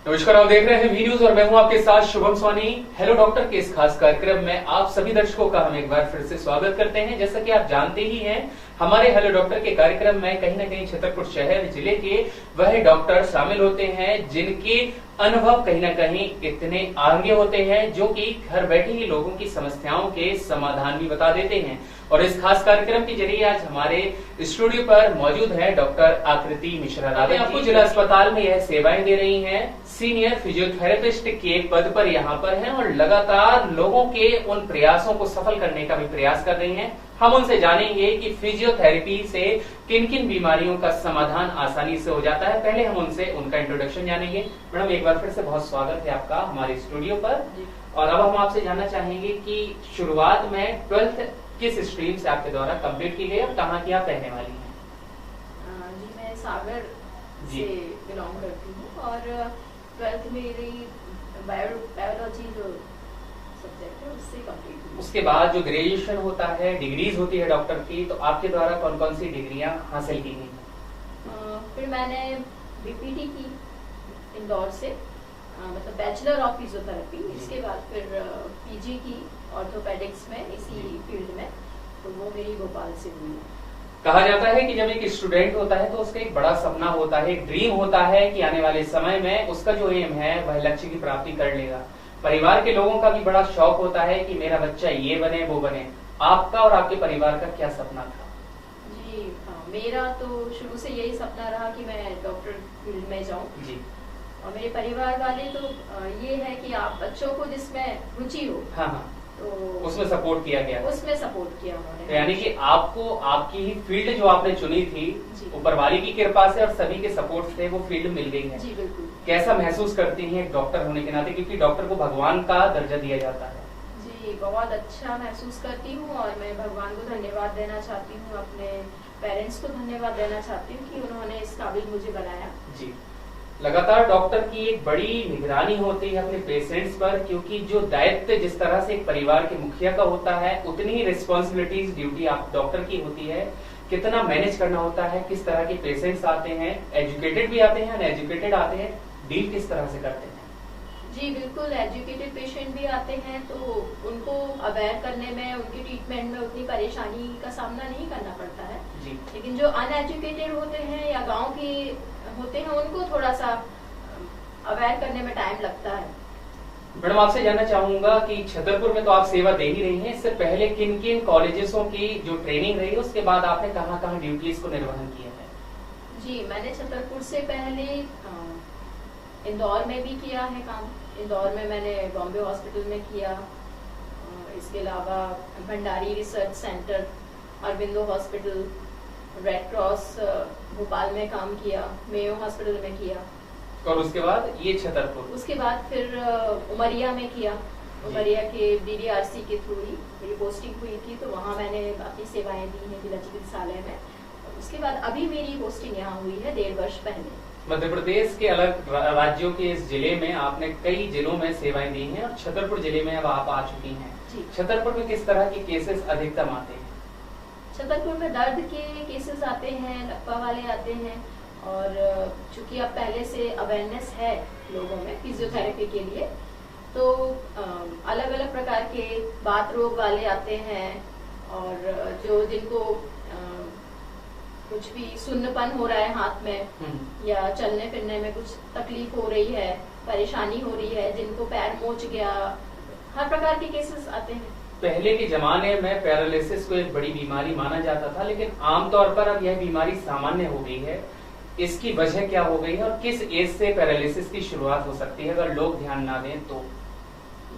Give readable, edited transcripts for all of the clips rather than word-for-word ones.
नमस्कार, आप देख रहे हैं वी न्यूज और मैं हूं आपके साथ शुभम स्वानी। हेलो डॉक्टर के इस खास कार्यक्रम में आप सभी दर्शकों का हम एक बार फिर से स्वागत करते हैं। जैसा कि आप जानते ही हैं, हमारे हेलो डॉक्टर के कार्यक्रम में कहीं न कहीं छतरपुर शहर जिले के वह डॉक्टर शामिल होते हैं जिनके अनुभव कहीं न कहीं इतने आगे होते हैं जो कि घर बैठे ही लोगों की समस्याओं के समाधान भी बता देते हैं। और इस खास कार्यक्रम के जरिए आज हमारे स्टूडियो पर मौजूद है डॉक्टर आकृति मिश्रा रावत। आपको जिला अस्पताल में यह सेवाएं दे रही हैं, सीनियर फिजियोथेरेपिस्ट के पद पर यहाँ पर हैं और लगातार लोगों के उन प्रयासों को सफल करने का भी प्रयास कर रही हैं। हम उनसे जानेंगे कि फिजियोथेरेपी से किन किन बीमारियों का समाधान आसानी से हो जाता है। पहले हम उनसे उनका इंट्रोडक्शन जानेंगे। मैडम, एक बार फिर से बहुत स्वागत है आपका हमारे स्टूडियो पर। और अब हम आपसे जानना चाहेंगे कि शुरुआत में 12th किस स्ट्रीम से आपके द्वारा कंप्लीट की गई और कहाँ की आप रहने वाली हैं? जी, मैं सागर से बिलोंग करती हूँ और 12th मेरी बायोलॉजी जो सब्जेक्ट है उससे कंप्लीट हुई। उसके बाद जो ग्रेजुएशन होता है, डिग्रीज होती है डॉक्टर की, तो आपके द्वारा कौन कौन सी डिग्रियां हासिल की गई? फिर मैंने बीपीटी की इंदौर से, मतलब बैचलर ऑफ फिजियोथेरेपी। इसके बाद फिर पीजी की ऑर्थोपेडिक्स में, इसी फील्ड में, तो वो मेरी भोपाल से हुई है। कहा जाता है कि जब एक स्टूडेंट होता है तो उसका एक बड़ा सपना होता है, एक ड्रीम होता है कि आने वाले समय में उसका जो एम है वह लक्ष्य की प्राप्ति कर लेगा। परिवार के लोगों का भी बड़ा शौक होता है कि मेरा बच्चा ये बने वो बने। आपका और आपके परिवार का क्या सपना था? जी हाँ, मेरा तो शुरू से यही सपना रहा कि मैं डॉक्टर फील्ड में जाऊँ जी। और मेरे परिवार वाले तो ये है कि आप बच्चों को जिसमें रुचि हो, हाँ, तो उसमें सपोर्ट किया गया। उसमें सपोर्ट किया उन्होंने। यानी कि आपको आपकी ही फील्ड जो आपने चुनी थी, ऊपर वाली की कृपा से और सभी के सपोर्ट से वो फील्ड मिल गई है। जी बिल्कुल। कैसा महसूस करती हैं डॉक्टर होने के नाते, क्योंकि डॉक्टर को भगवान का दर्जा दिया जाता है? जी, बहुत अच्छा महसूस करती हूँ और मैं भगवान को धन्यवाद देना चाहती हूँ, अपने पेरेंट्स को धन्यवाद देना चाहती हूँ कि उन्होंने इस काबिल मुझे बनाया। जी, लगातार डॉक्टर की एक बड़ी निगरानी होती है अपने पेशेंट्स पर, क्योंकि जो दायित्व जिस तरह से एक परिवार के मुखिया का होता है उतनी ही रिस्पॉन्सिबिलिटीज ड्यूटी आप डॉक्टर की होती है। कितना मैनेज करना होता है, किस तरह के पेशेंट्स आते हैं, एजुकेटेड भी आते हैं, अनएजुकेटेड आते हैं, डील किस तरह से करते हैं? जी बिल्कुल, एजुकेटेड पेशेंट भी आते हैं तो उनको अवेयर करने में, उनकी ट्रीटमेंट में उतनी परेशानी का सामना नहीं करना पड़ता है जी। लेकिन जो अनएजुकेटेड होते हैं या गांव के होते हैं उनको थोड़ा सा अवेयर करने में टाइम लगता है। मैडम, आपसे जानना चाहूंगा कि छतरपुर में तो आप सेवा दे ही रही हैं, इससे पहले किन किन कॉलेजेसों की जो ट्रेनिंग रही, उसके बाद आपने कहाँ कहाँ ड्यूटीज को निर्वहन किया है? जी, मैंने छतरपुर से पहले इंदौर में भी किया है काम। इंदौर में मैंने बॉम्बे हॉस्पिटल में किया, इसके अलावा Bhandari research centre, Aurobindo hospital, red cross Bhopal में काम किया, मेयो हॉस्पिटल में किया। और उसके बाद ये छतरपुर? उसके बाद फिर उमरिया में किया। उमरिया के DDRC के थ्रू ही मेरी पोस्टिंग हुई थी, तो वहाँ मैंने अपनी सेवाएं दी हैं जिला चिकित्सालय में। उसके बाद अभी मेरी पोस्टिंग यहाँ हुई है 1.5 वर्ष पहले। मध्य प्रदेश के अलग राज्यों के इस जिले में आपने कई जिलों में सेवाएं दी हैं और छतरपुर जिले में अब आप आ चुकी हैं। छतरपुर में किस तरह के केसेस अधिकतम आते हैं? छतरपुर में दर्द के केसेस आते हैं, लकवा वाले आते हैं, और चूंकि अब पहले से अवेयरनेस है लोगों में फिजियोथेरेपी के लिए, तो अलग अलग प्रकार के बात रोग वाले आते हैं, और जो जिनको कुछ भी सुन्नपन हो रहा है हाथ में या चलने फिरने में कुछ तकलीफ हो रही है, परेशानी हो रही है, जिनको पैर मोच गया, हर प्रकार के केसेस आते हैं। पहले के जमाने में पैरालिसिस को एक बड़ी बीमारी माना जाता था, लेकिन आमतौर पर अब यह बीमारी सामान्य हो गई है। इसकी वजह क्या हो गई है और किस एज से पैरालिसिस की शुरुआत हो सकती है? अगर लोग ध्यान ना दें तो?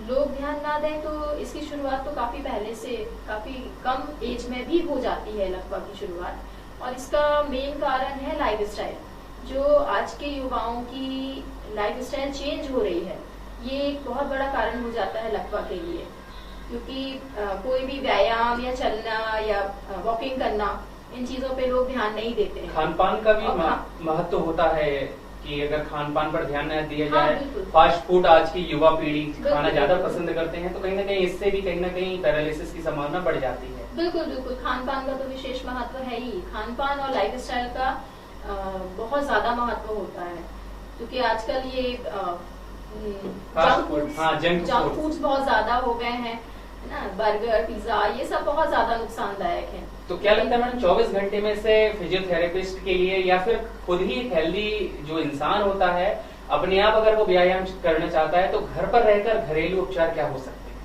लोग ध्यान ना दें तो इसकी शुरुआत तो काफी पहले से, काफी कम एज में भी हो जाती है लकवा की शुरुआत। और इसका मेन कारण है लाइफस्टाइल। जो आज के युवाओं की लाइफस्टाइल चेंज हो रही है, ये एक बहुत बड़ा कारण हो जाता है लकवा के लिए। क्योंकि कोई भी व्यायाम या चलना या वॉकिंग करना, इन चीजों पे लोग ध्यान नहीं देते हैं। खान पान का भी महत्व होता है कि अगर खान पान पर ध्यान न दिया जाए, फास्ट फूड आज की युवा पीढ़ी खाना ज्यादा पसंद करते हैं, तो कहीं ना कहीं इससे भी कहीं ना कहीं पैरालिसिस की संभावना बढ़ जाती है। बिल्कुल बिल्कुल, खान पान का तो विशेष महत्व है ही। खान पान और लाइफस्टाइल का बहुत ज्यादा महत्व होता है। क्योंकि आजकल ये जंक फूड्स बहुत ज्यादा हो गए हैं, है ना, बर्गर पिज्जा ये सब बहुत ज्यादा नुकसानदायक है। तो क्या लगता है मैडम 24 घंटे में से फिजियोथेरेपिस्ट के लिए या फिर खुद ही एक हेल्दी जो इंसान होता है अपने आप अगर वो व्यायाम करना चाहता है तो घर पर रहकर घरेलू उपचार क्या हो सकते हैं?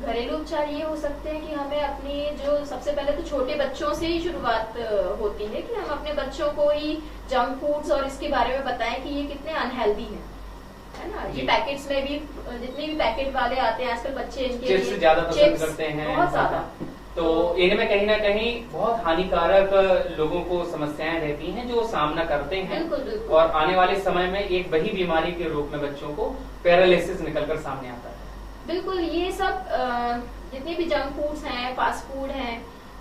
घरेलू उपचार ये हो सकते हैं कि हमें अपनी जो सबसे पहले तो छोटे बच्चों से ही शुरुआत होती है कि हम अपने बच्चों को ही जंक फूड्स और इसके बारे में बताएं कि ये कितने अनहेल्दी है ना। ये पैकेट्स में भी जितने भी पैकेट वाले आते हैं आजकल बच्चे इनके चिप्स ज्यादा पसंद करते हैं बहुत ज्यादा, तो इनमें कहीं ना कहीं बहुत हानिकारक लोगों को समस्याएं रहती हैं जो सामना करते हैं। बिल्कुल, बिल्कुल। और आने वाले समय में एक वही बीमारी के रूप में बच्चों को पैरालिसिस निकलकर सामने आता है। बिल्कुल, ये सब जितने भी जंक फूड्स हैं, फास्ट फूड हैं,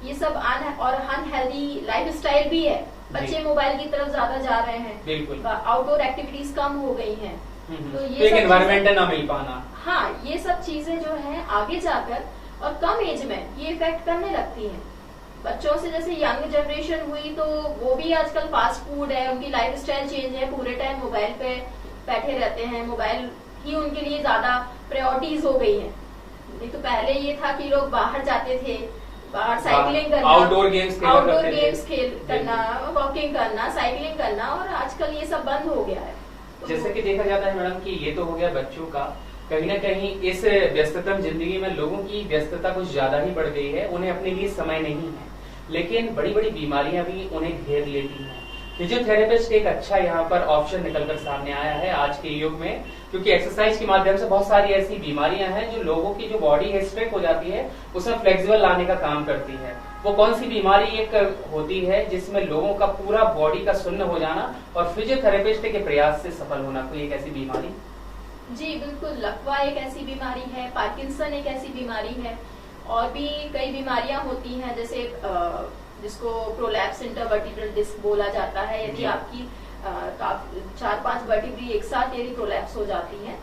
ये सब अनहेल्दी लाइफ स्टाइल भी है। बच्चे मोबाइल की तरफ ज्यादा जा रहे हैं, बिल्कुल, आउटडोर एक्टिविटीज कम हो गई हैं, तो ये एनवायरमेंट ना मिल पाना। हाँ, ये सब चीजें जो है आगे जाकर और कम एज में ये इफेक्ट करने लगती हैं। बच्चों से जैसे यंग जनरेशन हुई तो वो भी आजकल फास्ट फूड है, उनकी लाइफ स्टाइल चेंज है, पूरे टाइम मोबाइल पे बैठे रहते हैं, मोबाइल ही उनके लिए ज्यादा प्रायोरिटीज हो गई है। नहीं तो पहले ये था कि लोग बाहर जाते थे, बाहर साइकिलिंग करना, आउटडोर गेम्स करना, वॉकिंग करना, साइकिलिंग करना, और आजकल ये सब बंद हो गया है। जैसे कि देखा जाता है मैडम कि ये तो हो गया बच्चों का, कहीं ना कहीं इस व्यस्ततम जिंदगी में लोगों की व्यस्तता कुछ ज्यादा ही बढ़ गई है, उन्हें अपने लिए समय नहीं है, लेकिन बड़ी बड़ी बीमारियां भी उन्हें घेर लेती हैं। फिजियोथेरेपिस्ट एक अच्छा यहाँ पर ऑप्शन निकलकर सामने आया है आज के युग में, क्योंकि एक्सरसाइज के माध्यम से बहुत सारी ऐसी बीमारियां हैं जो लोगों की जो बॉडी है स्ट्रेट हो जाती है, उसमें फ्लेक्सिबल लाने का काम करती है। वो कौन सी बीमारी एक होती है जिसमें लोगों का पूरा बॉडी का सुन्न हो जाना और फिजियोथेरेपिस्ट के प्रयास से सफल होना, कोई एक ऐसी बीमारी? जी बिल्कुल, लकवा एक ऐसी बीमारी है, पार्किंसन एक ऐसी बीमारी है, और भी कई बीमारियां होती हैं जैसे जिसको प्रोलैप्स इंटरवर्टिब्रल डिस्क बोला जाता है। यदि आपकी 4-5 वर्टिब्री एक साथ यदि प्रोलैप्स हो जाती हैं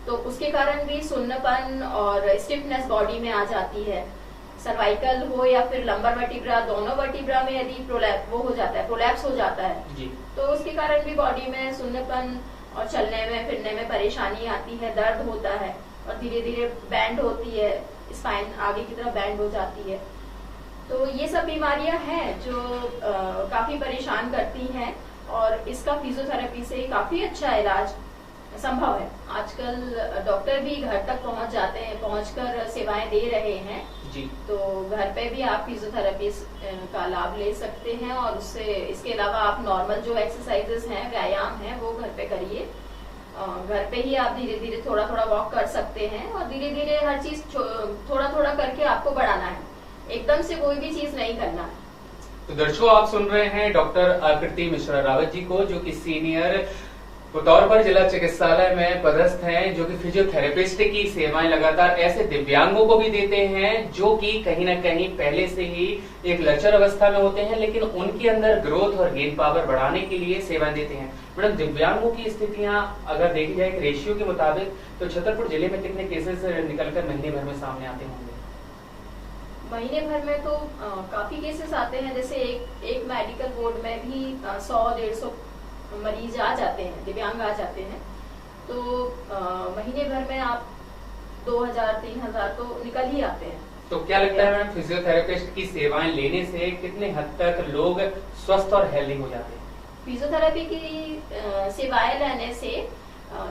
तो उसके कारण भी सुन्नपन और स्टिफनेस बॉडी में आ जाती है। सर्वाइकल हो या फिर लंबर वर्टिब्रा, दोनों वर्टिब्रा में यदि प्रोलैप्स हो जाता है जी, तो उसके कारण भी बॉडी में सुन्नपन और चलने में फिरने में परेशानी आती है, दर्द होता है, और धीरे धीरे बैंड होती है, स्पाइन आगे की तरफ बैंड हो जाती है। तो ये सब बीमारियां हैं जो काफी परेशान करती हैं, और इसका फिजियोथेरेपी से काफी अच्छा इलाज संभव है। आजकल डॉक्टर भी घर तक पहुंच जाते हैं, पहुंचकर सेवाएं दे रहे हैं जी। तो घर पे भी आप फिजियोथेरेपी का लाभ ले सकते हैं, और उससे इसके अलावा आप नॉर्मल जो एक्सरसाइजेस हैं, व्यायाम हैं, वो घर पे करिए। घर पे ही आप धीरे धीरे थोड़ा थोड़ा वॉक कर सकते हैं, और धीरे धीरे हर चीज थोड़ा थोड़ा करके आपको बढ़ाना है, एकदम से कोई भी चीज नहीं करना है। तो दर्शकों, आप सुन रहे हैं डॉक्टर आकृति मिश्रा रावत जी को, जो कि सीनियर तौर पर जिला चिकित्सालय में पदस्थ हैं, जो कि फिजियोथेरेपिस्ट की सेवाएं लगातार ऐसे दिव्यांगों को भी देते हैं जो कि कहीं ना कहीं पहले से ही एक लचर अवस्था में होते हैं, लेकिन उनके अंदर ग्रोथ और गेन पावर बढ़ाने के लिए सेवाएं देते हैं। मैडम, दिव्यांगों की स्थितियां अगर देखी जाए एक रेशियो के मुताबिक तो छतरपुर जिले में कितने केसेस निकलकर महीने भर में सामने आते होंगे? महीने भर में तो काफी केसेस आते हैं, जैसे एक मेडिकल बोर्ड में भी 100-150 मरीज आ जाते हैं, दिव्यांग आ जाते हैं, तो महीने भर में आप 2000-3000 तो निकल ही आते हैं। तो क्या लगता है मैम, फिजियोथेरेपिस्ट की सेवाएं लेने से कितने हद तक लोग स्वस्थ और हेल्दी हो जाते हैं? फिजियोथेरेपी की सेवाएं लेने से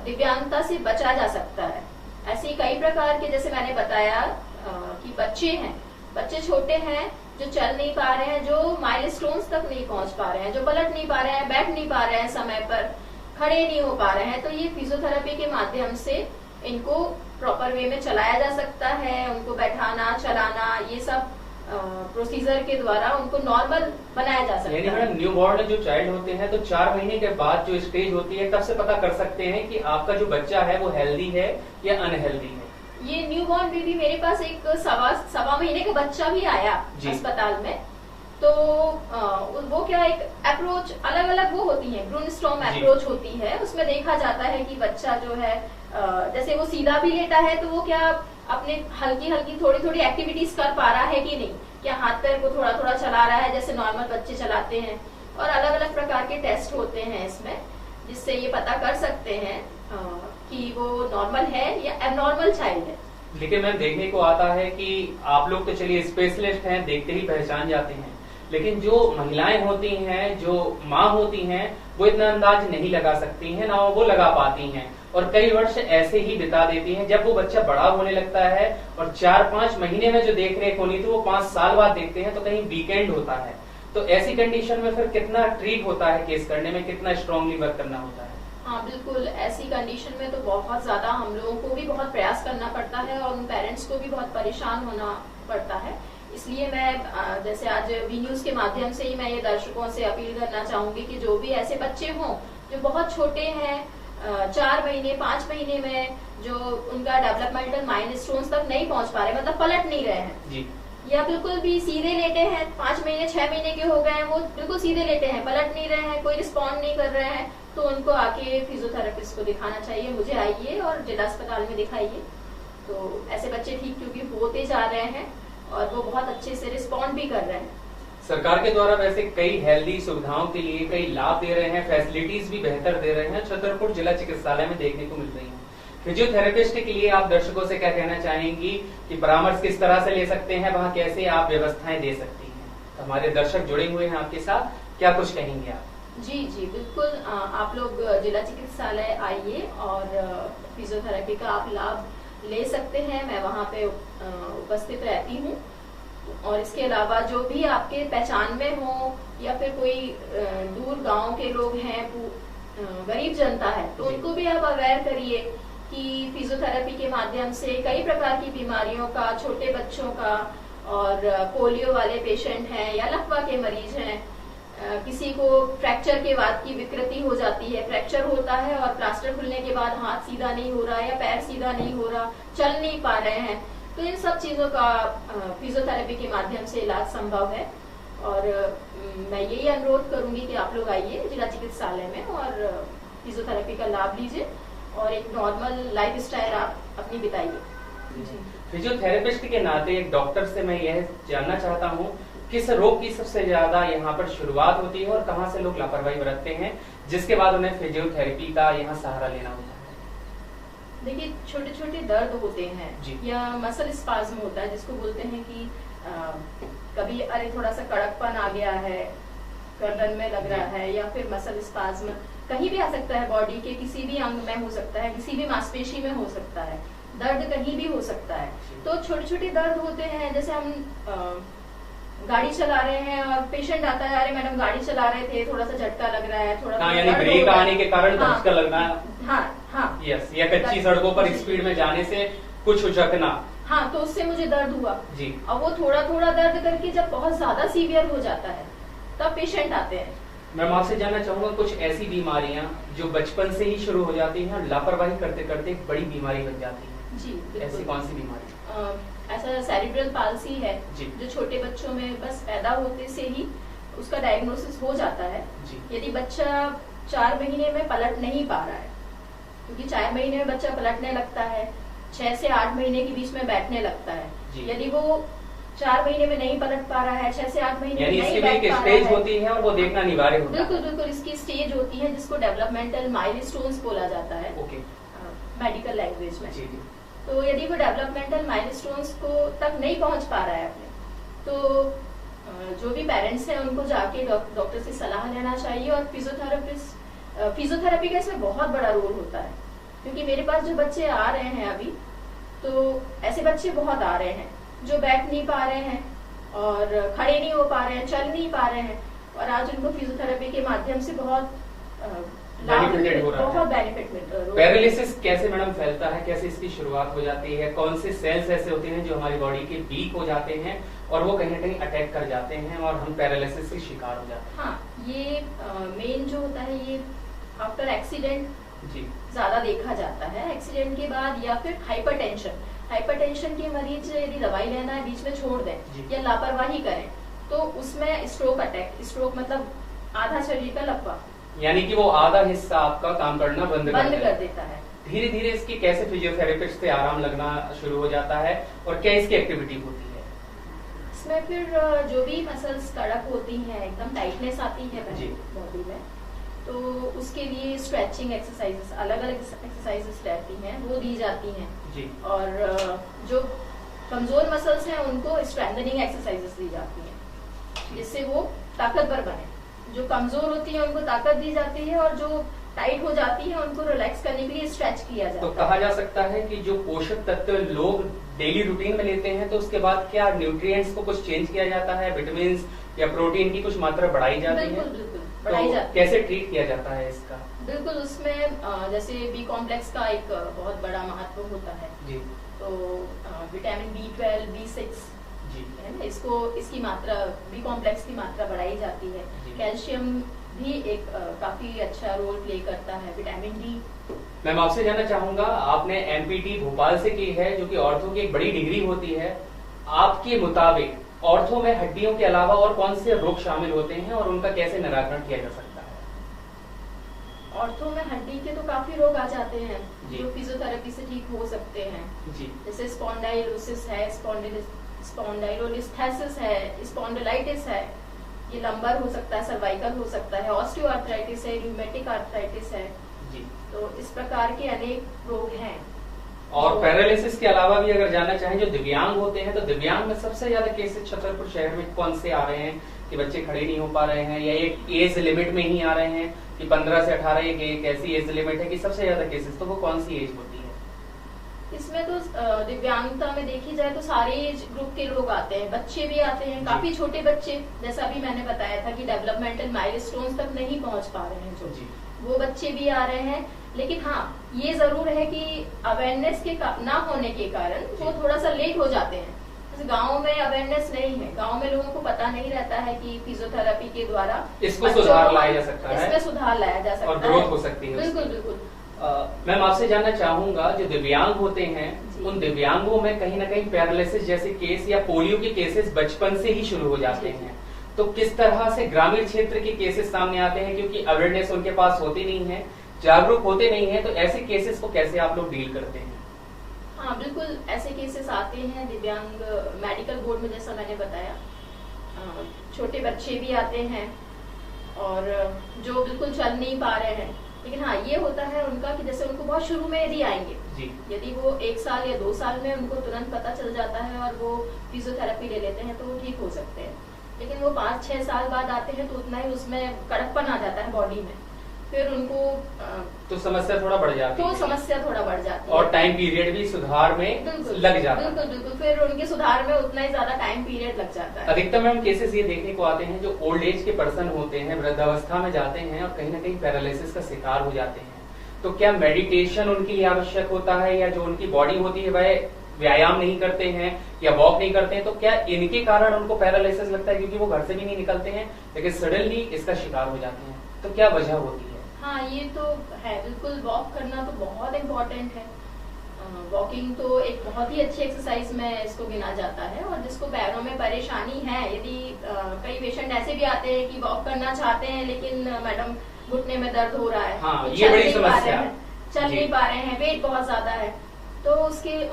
दिव्यांगता से बचा जा सकता है। ऐसे कई प्रकार के, जैसे मैंने बताया कि बच्चे छोटे हैं जो चल नहीं पा रहे हैं, जो माइलस्टोन्स तक नहीं पहुंच पा रहे हैं, जो पलट नहीं पा रहे हैं, बैठ नहीं पा रहे हैं, समय पर खड़े नहीं हो पा रहे हैं, तो ये फिजियोथेरेपी के माध्यम से इनको प्रॉपर वे में चलाया जा सकता है। उनको बैठाना, चलाना, ये सब प्रोसीजर के द्वारा उनको नॉर्मल बनाया जा सकता है। यानी मैडम, न्यू बॉर्न जो चाइल्ड होते हैं तो 4 महीने के बाद जो स्टेज होती है तब से पता कर सकते हैं कि आपका जो बच्चा है वो हेल्दी है या अनहेल्दी है। ये न्यू बॉर्न बेबी, मेरे पास एक सवा महीने का बच्चा भी आया अस्पताल में, तो वो क्या एक अप्रोच अलग अलग वो होती है, ब्रूनस्टॉर्म अप्रोच होती है, उसमें देखा जाता है कि बच्चा जो है जैसे वो सीधा भी लेटा है तो वो क्या अपने हल्की थोड़ी एक्टिविटीज कर पा रहा है कि नहीं, क्या हाथ पैर को थोड़ा थोड़ा चला रहा है जैसे नॉर्मल बच्चे चलाते हैं, और अलग अलग प्रकार के टेस्ट होते हैं इसमें, जिससे ये पता कर सकते हैं कि वो नॉर्मल है या एबनॉर्मल चाइल्ड है। लेकिन मैम देखने को आता है कि आप लोग तो चलिए स्पेशलिस्ट हैं, देखते ही पहचान जाते हैं, लेकिन जो महिलाएं होती हैं, जो माँ होती हैं, वो इतना अंदाज नहीं लगा सकती हैं, ना वो लगा पाती हैं, और कई वर्ष ऐसे ही बिता देती हैं। जब वो बच्चा बड़ा होने लगता है और 4-5 महीने में जो देख रेख होनी थी वो 5 साल बाद देखते हैं, तो कहीं वीकेंड होता है। तो ऐसी कंडीशन में फिर कितना ट्रीट होता है केस करने में, कितना स्ट्रांगली वर्क करना होता है? हाँ बिल्कुल, ऐसी कंडीशन में तो बहुत ज्यादा हम लोगों को भी बहुत प्रयास करना पड़ता है और उन पेरेंट्स को भी बहुत परेशान होना पड़ता है। इसलिए मैं जैसे आज बी न्यूज के माध्यम से ही मैं ये दर्शकों से अपील करना चाहूंगी कि जो भी ऐसे बच्चे हों जो बहुत छोटे हैं, 4 महीने 5 महीने में, जो उनका डेवलपमेंटल माइलस्टोन्स तक नहीं पहुंच पा रहे, मतलब पलट नहीं रहे हैं जी, या बिल्कुल भी सीधे लेटे हैं, 5 महीने 6 महीने के हो गए हैं, वो बिल्कुल सीधे लेटे हैं, पलट नहीं रहे हैं, कोई रिस्पॉन्ड नहीं कर रहे हैं, तो उनको आके फिजियोथेरेपिस्ट को दिखाना चाहिए। मुझे आइए और जिला अस्पताल में दिखाइए। तो ऐसे बच्चे ठीक क्योंकि होते जा रहे हैं और वो बहुत अच्छे से रिस्पॉन्ड भी कर रहे हैं। सरकार के द्वारा वैसे कई हेल्दी सुविधाओं के लिए कई लाभ दे रहे हैं, फैसिलिटीज भी बेहतर दे रहे हैं, छतरपुर जिला चिकित्सालय में देखने को मिल रही है। फिजियोथेरेपिस्ट के लिए आप दर्शकों से क्या कहना चाहेंगी कि परामर्श किस तरह से ले सकते हैं, वहाँ कैसे आप व्यवस्थाएं दे सकती हैं? तो हमारे दर्शक जुड़े हुए हैं आपके साथ, क्या कुछ कहेंगे आप? जी बिल्कुल, आप लोग जिला चिकित्सालय आइए और फिजियोथेरेपी का आप लाभ ले सकते हैं। मैं वहाँ पे उपस्थित रहती हूँ। और इसके अलावा जो भी आपके पहचान में हो या फिर कोई दूर गांव के लोग हैं, गरीब जनता है, तो उनको भी आप अवेयर करिए कि फिजियोथेरेपी के माध्यम से कई प्रकार की बीमारियों का, छोटे बच्चों का, और पोलियो वाले पेशेंट हैं या लकवा के मरीज हैं, किसी को फ्रैक्चर के बाद की विकृति हो जाती है, फ्रैक्चर होता है और प्लास्टर खुलने के बाद हाथ सीधा नहीं हो रहा या पैर सीधा नहीं हो रहा, चल नहीं पा रहे हैं, तो इन सब चीजों का फिजियोथेरेपी के माध्यम से इलाज संभव है। और मैं यही अनुरोध करूंगी कि आप लोग आइए जिला चिकित्सालय में और फिजियोथेरेपी का लाभ लीजिए और एक नॉर्मल लाइफस्टाइल आप अपनी बिताइए। फिजियोथेरेपिस्ट के नाते एक डॉक्टर से मैं यह जानना चाहता हूँ, किस रोग की सबसे ज्यादा यहाँ पर शुरुआत होती है और कहाँ से लोग लापरवाही बरतते हैं जिसके बाद उन्हें फिजियोथेरेपी का यहाँ सहारा लेना होता है? देखिए, छोटे छोटे दर्द होते हैं या मसल स्पाज्म होता है, जिसको बोलते हैं कि कभी अरे थोड़ा सा कड़कपन आ गया है, गर्दन में लग रहा है, या फिर मसल स्पाज्म कहीं भी आ सकता है, बॉडी के किसी भी अंग में हो सकता है, किसी भी मांसपेशी में हो सकता है, दर्द कहीं भी हो सकता है। तो छोटे छोटे दर्द होते हैं, जैसे हम गाड़ी चला रहे हैं और पेशेंट आता है, अरे मैडम गाड़ी चला रहे थे, थोड़ा सा झटका लग रहा है, थोड़ा सा यानी ब्रेक आने के कारण झटका लगना, हाँ यस, या कच्ची सड़कों पर स्पीड में जाने से कुछ उचकना, हाँ, तो उससे मुझे दर्द हुआ जी। और वो थोड़ा थोड़ा दर्द करके जब बहुत ज्यादा सीवियर हो जाता है तब पेशेंट आते हैं। मैम आपसे जानना चाहूंगा, कुछ ऐसी बीमारियां जो बचपन से ही शुरू हो जाती हैं और लापरवाही करते करते एक बड़ी बीमारी बन जाती है, जी ऐसी कौन सी बीमारी? ऐसा सेरिब्रल पाल्सी है जो छोटे बच्चों में बस पैदा होते से ही उसका डायग्नोसिस हो जाता है। यदि बच्चा 4 महीने में पलट नहीं पा रहा है, क्योंकि 4 महीने में बच्चा पलटने लगता है, 6 से 8 महीने के बीच में बैठने लगता है, यदि वो 4 महीने में नहीं पलट पा रहा है, 6 से 8 महीने में नहीं बैठ पा रहा है, होती है और वो देखना अनिवार्य होता है। बिल्कुल बिल्कुल, इसकी स्टेज होती है जिसको डेवलपमेंटल माइलस्टोन्स बोला जाता है मेडिकल लैंग्वेज में। तो यदि वो डेवलपमेंटल माइलस्टोन्स को तक नहीं पहुंच पा रहा है अपने, तो जो भी पेरेंट्स हैं उनको जाके डॉक्टर से सलाह लेना चाहिए। और फिजियोथेरेपी का इसमें बहुत बड़ा रोल होता है, क्योंकि मेरे पास जो बच्चे आ रहे हैं अभी, तो ऐसे बच्चे बहुत आ रहे हैं जो बैठ नहीं पा रहे हैं और खड़े नहीं हो पा रहे हैं, चल नहीं पा रहे हैं, और आज उनको फिजियोथेरेपी के माध्यम से बहुत बेनिफिटेड हो रहा है, बहुत बेनिफिट मिल रहा है। पैरालिसिस कैसे मैडम फैलता है, कैसे इसकी शुरुआत हो जाती है, कौन से सेल्स ऐसे होते हैं जो हमारी बॉडी के वीक हो जाते हैं और वो कहीं ना कहीं अटैक कर जाते हैं और हम पैरालिसिस के शिकार हो जाते हैं? हाँ, ये मेन जो होता है ये आफ्टर एक्सीडेंट जी ज्यादा देखा जाता है। एक्सीडेंट के बाद या फिर हाइपरटेंशन के मरीज यदि दवाई लेना है बीच में छोड़ दें या लापरवाही करें, तो उसमें स्ट्रोक मतलब आधा शरीर का लकवा, यानी कि वो आधा हिस्सा आपका काम करना बंद कर देता है। धीरे धीरे इसकी कैसे फिजियोथेरेपिस्ट से आराम लगना शुरू हो जाता है और क्या इसकी एक्टिविटी होती है? इसमें फिर जो भी मसल्स कड़क होती हैं, एकदम टाइटनेस आती है बॉडी में, तो उसके लिए स्ट्रेचिंग एक्सरसाइजेस, अलग अलग एक्सरसाइजेस रहती हैं, वो दी जाती हैं जी। और जो कमजोर मसल्स हैं उनको स्ट्रेंथनिंग एक्सरसाइजेस दी जाती हैं जिससे वो ताकतवर बने। जो कमजोर होती है उनको ताकत दी जाती है और जो टाइट हो जाती है उनको रिलैक्स करने के लिए स्ट्रेच किया जाता है। तो कहा जा सकता है कि जो पोषक तत्व लोग डेली रूटीन में लेते हैं तो उसके बाद क्या न्यूट्रिएंट्स को कुछ चेंज किया जाता है, विटामिन या प्रोटीन की कुछ मात्रा बढ़ाई जाती है? बिल्कुल बिल्कुल बढ़ाई तो जाती है। कैसे ट्रीट किया जाता है इसका? बिल्कुल, उसमें जैसे बी कॉम्प्लेक्स का एक बहुत बड़ा महत्व होता है जी। तो विटामिन B12, B6 जी है ना, इसकी मात्रा, बी कॉम्प्लेक्स की मात्रा बढ़ाई जाती है। जी। कैल्शियम भी एक काफी अच्छा रोल प्ले करता है, विटामिन डी। मैम आपसे जानना चाहूंगा, आपने एमपीटी भोपाल से की है जो कि ऑर्थो की एक बड़ी डिग्री होती है। आपके मुताबिक ऑर्थो में हड्डियों के अलावा और कौन से रोग शामिल होते हैं और उनका कैसे निराकरण किया जा सकता है? ऑर्थो में हड्डी के तो काफी रोग आ जाते हैं जी। जो फिजियोथेरेपी से ठीक हो सकते हैं। जी। जैसे स्पॉन्डाइलोसिस है, स्पॉन्डाइलोलिस्थेसिस है, स्पॉन्डिलाइटिस है, ये लंबर हो सकता है, सर्वाइकल हो सकता है, ऑस्टियोआर्थराइटिस है, रूमेटिक आर्थराइटिस है। जी। तो इस प्रकार के अनेक रोग हैं। और पैरालिसिस के अलावा भी अगर जानना चाहें जो दिव्यांग होते हैं तो दिव्यांग में सबसे ज्यादा केसेस छतरपुर शहर में कौन से आ रहे हैं कि बच्चे खड़े नहीं हो पा रहे हैं या एक एज लिमिट में ही आ रहे हैं कि 15 से 18 एक ऐसी एज लिमिट है कि सबसे ज्यादा केसेस, तो वो कौन सी एज होती है? इसमें तो दिव्यांगता में देखी जाए तो सारे एज ग्रुप के लोग आते हैं, बच्चे भी आते हैं, काफी छोटे बच्चे, जैसा भी मैंने बताया था कि डेवलपमेंटल माइलस्टोन्स तक नहीं पहुंच पा रहे हैं जो, वो बच्चे भी आ रहे हैं। लेकिन हाँ, ये जरूर है कि अवेयरनेस के ना होने के कारण वो थोड़ा सा लेट हो जाते हैं। जैसे गाँव में अवेयरनेस नहीं है, गाँव में लोगों को पता नहीं रहता है कि फिजियोथेरेपी के द्वारा इसको सुधार लाया जा सकता है, इसमें सुधार लाया जा सकता है और ग्रोथ हो सकती है। बिल्कुल बिल्कुल। मैम आपसे जानना चाहूंगा, जो दिव्यांग होते हैं उन दिव्यांगों में कहीं ना कहीं पैरालिसिस जैसे केस या पोलियो के केसेस बचपन से ही शुरू हो जाते हैं, तो किस तरह से ग्रामीण क्षेत्र के केसेस सामने आते हैं? क्योंकि अवेयरनेस उनके पास होती नहीं है, जागरूक होते नहीं है, तो ऐसे केसेस को कैसे आप लोग डील करते हैं? हाँ बिल्कुल, ऐसे केसेस आते हैं दिव्यांग मेडिकल बोर्ड में, जैसा मैंने बताया। छोटे बच्चे भी आते हैं और जो बिल्कुल चल नहीं पा रहे हैं। लेकिन हाँ, ये होता है उनका कि जैसे उनको बहुत शुरू में यदि आएंगे जी। यदि वो 1 साल या 2 साल में उनको तुरंत पता चल जाता है और वो फिजियोथेरेपी ले लेते हैं तो वो ठीक हो सकते हैं। लेकिन वो 5-6 साल बाद आते हैं तो उतना ही उसमें कड़कपन आ जाता है बॉडी में, फिर उनको तो समस्या थोड़ा बढ़ जाती है। तो समस्या थोड़ा बढ़ जाती है और टाइम पीरियड भी सुधार में लग जाता है। बिल्कुल बिल्कुल, फिर उनके सुधार में उतना ही ज्यादा टाइम पीरियड लग जाता है। अधिकतर में हम केसेस ये देखने को आते हैं जो ओल्ड एज के पर्सन होते हैं, वृद्धावस्था में जाते हैं और कहीं ना कहीं पैरालिसिस का शिकार हो जाते हैं। तो क्या मेडिटेशन उनके लिए आवश्यक होता है, या जो उनकी बॉडी होती है वह व्यायाम नहीं करते हैं या वॉक नहीं करते हैं, तो क्या इनके कारण उनको पैरालिसिस लगता है? क्योंकि वो घर से भी नहीं निकलते हैं लेकिन सडनली इसका शिकार हो जाते हैं, तो क्या वजह होती है? हाँ, ये तो है बिल्कुल। वॉक करना तो बहुत इम्पोर्टेंट है। वॉकिंग तो एक बहुत ही अच्छी एक्सरसाइज में इसको गिना जाता है। और जिसको पैरों में परेशानी है, यदि कई पेशेंट ऐसे भी आते हैं कि वॉक करना चाहते हैं लेकिन मैडम घुटने में दर्द हो रहा है, हाँ, तो ये बड़ी समस्या है, चल नहीं पा रहे हैं, वेट बहुत ज्यादा है, तो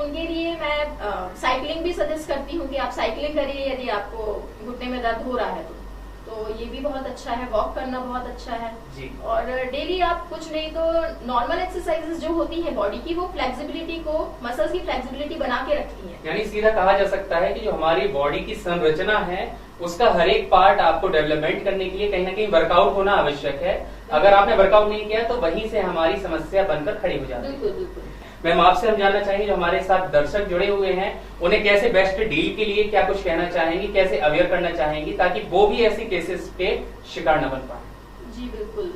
उनके लिए मैं साइकिलिंग भी सजेस्ट करती हूँ कि आप साइकिलिंग करिए यदि आपको घुटने में दर्द हो रहा है तो ये भी बहुत अच्छा है। वॉक करना बहुत अच्छा है जी। और डेली आप कुछ नहीं तो नॉर्मल एक्सरसाइजेस जो होती है बॉडी की, वो फ्लेक्सिबिलिटी को, मसल्स की फ्लेक्सिबिलिटी बना के रखती है। यानी सीधा कहा जा सकता है कि जो हमारी बॉडी की संरचना है उसका हर एक पार्ट आपको डेवलपमेंट करने के लिए कहीं ना कहीं वर्कआउट होना आवश्यक है। अगर आपने वर्कआउट नहीं किया तो वहीं से हमारी समस्या बनकर खड़ी हो जाती है। बिल्कुल बिल्कुल। मैम आपसे हम जानना चाहेंगे, जो हमारे साथ दर्शक जुड़े हुए हैं उन्हें कैसे बेस्ट डील के लिए क्या कुछ कहना चाहेंगी, कैसे अवेयर करना चाहेंगी ताकि वो भी ऐसी केसेस के शिकार न बन पाए? जी बिल्कुल।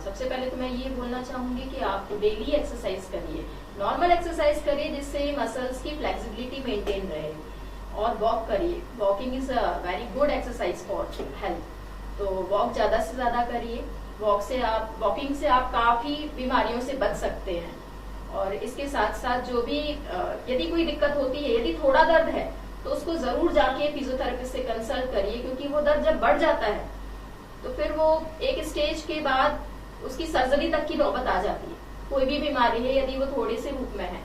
सबसे पहले तो मैं ये बोलना चाहूंगी कि आप डेली एक्सरसाइज करिए, नॉर्मल एक्सरसाइज करिए जिससे मसल्स की फ्लेक्सिबिलिटी मेंटेन रहे, और वॉक करिए। Walking is a very good exercise for health, तो वॉक ज्यादा से ज्यादा करिए। वॉकिंग से आप काफी बीमारियों से बच सकते हैं। और इसके साथ साथ जो भी यदि कोई दिक्कत होती है, यदि थोड़ा दर्द है तो उसको जरूर जाके फिजियोथेरेपिस्ट से कंसल्ट करिए, क्योंकि वो दर्द जब बढ़ जाता है तो फिर वो एक स्टेज के बाद उसकी सर्जरी तक की नौबत आ जाती है। कोई भी बीमारी है यदि वो थोड़े से रूप में है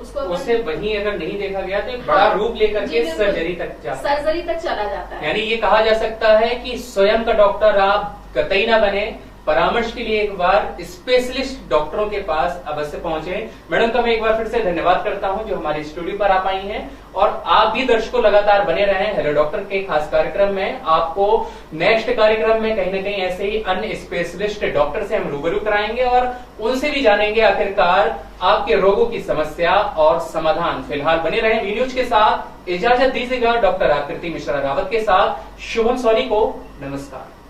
उसको उससे वहीं अगर नहीं देखा गया तो एक बड़ा रूप लेकर के सर्जरी तक चला जाता है। यानी ये कहा जा सकता है कि स्वयं का डॉक्टर आप कतई ना बने, परामर्श के लिए एक बार स्पेशलिस्ट डॉक्टरों के पास अवश्य पहुंचे। मैडम का मैं एक बार फिर से धन्यवाद करता हूं जो हमारे स्टूडियो पर आप आई हैं, और आप भी दर्शकों लगातार बने रहें हेलो डॉक्टर के खास कार्यक्रम में। आपको नेक्स्ट कार्यक्रम में कहीं ना कहीं ऐसे ही अन्य स्पेशलिस्ट डॉक्टर से हम रूबरू कराएंगे और उनसे भी जानेंगे आखिरकार आपके रोगों की समस्या और समाधान। फिलहाल बने रहें वी न्यूज के साथ। इजाजत दीजिएगा डॉक्टर आकृति मिश्रा रावत के साथ। शुभम सोनी को नमस्कार।